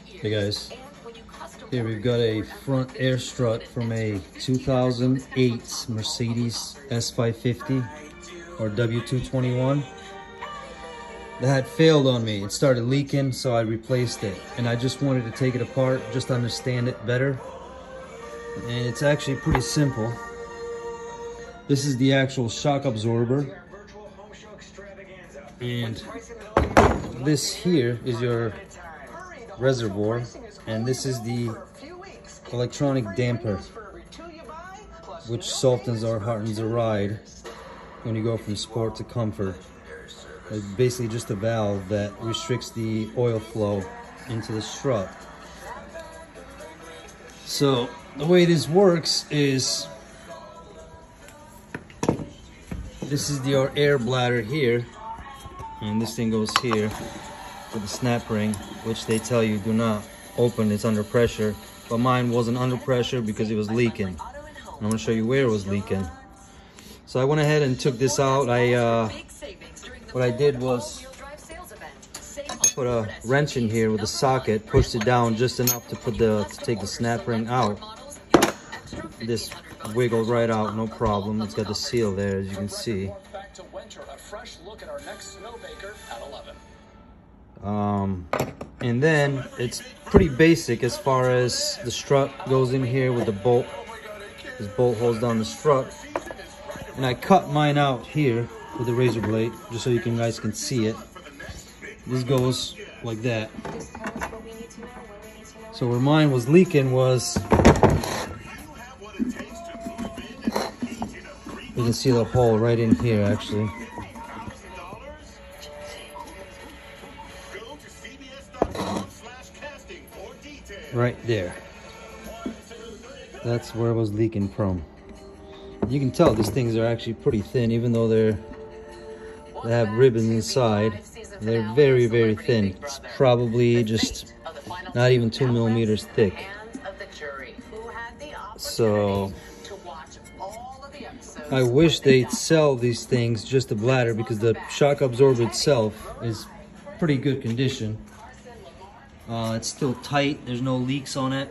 Hey guys, here we've got a front air strut from a 2008 Mercedes S550 or W221 that had failed on me. It started leaking, so I replaced it, and I just wanted to take it apart just to understand it better. And it's actually pretty simple. This is the actual shock absorber, and this here is your reservoir, and this is the electronic damper, which softens or hardens the ride when you go from sport to comfort. It's basically just a valve that restricts the oil flow into the strut. So the way this works is, this is your air bladder here, and this thing goes here with the snap ring, which they tell you do not open, it's under pressure, but mine wasn't under pressure because it was leaking. And I'm going to show you where it was leaking. So I went ahead and took this out. What I did was I put a wrench in here with a socket, pushed it down just enough to take the snap ring out. This wiggled right out, no problem. It's got the seal there, as you can see. And then it's pretty basic as far as the strut goes in here with the bolt. This bolt holds down the strut, and I cut mine out here with a razor blade just so you guys can see it. This goes like that. So where mine was leaking was, you can see the hole right in here actually. Right there. That's where it was leaking from. You can tell these things are actually pretty thin, even though they have ribbons inside. They're very, very thin. It's probably just not even 2 millimeters thick. So I wish they'd sell these things just the bladder, because the shock absorber itself is pretty good condition. It's still tight, there's no leaks on it,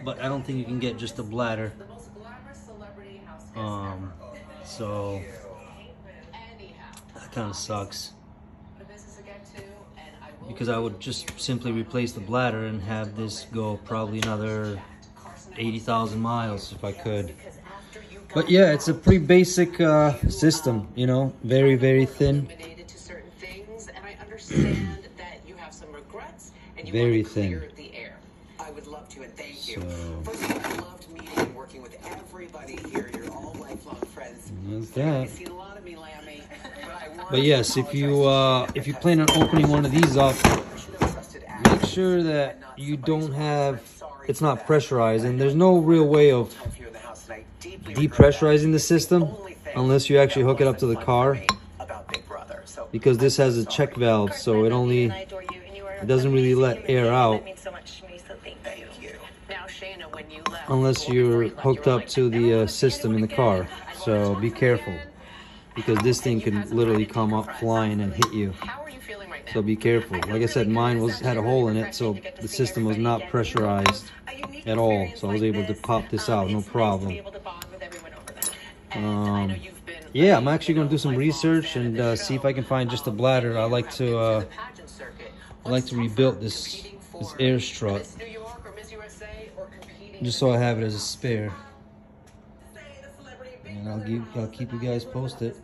but I don't think you can get just a bladder. So that kind of sucks, because I would just simply replace the bladder and have this go probably another 80,000 miles if I could. But yeah, it's a pretty basic system, you know, very, very thin. Very thin. I would love to, and thank you. First of all, I loved meeting and working with everybody here. You're all lifelong friends. That's that. You've seen a lot of me, Lammy. But yes, if you plan on opening one of these up, make sure that you don't have, it's not pressurized, and there's no real way of depressurizing the system unless you actually hook it up to the car, because this has a check valve, so it doesn't really let air out unless you're hooked up to the system in the car. So be careful, because this thing can literally come up flying and hit you. So be careful. Like I said, mine had a hole in it, so the system was not pressurized at all. So I was able to pop this out, no problem. Yeah, I'm actually going to do some research and see if I can find just a bladder. I like to rebuild this air strut, just so I have it as a spare. And I'll keep you guys posted.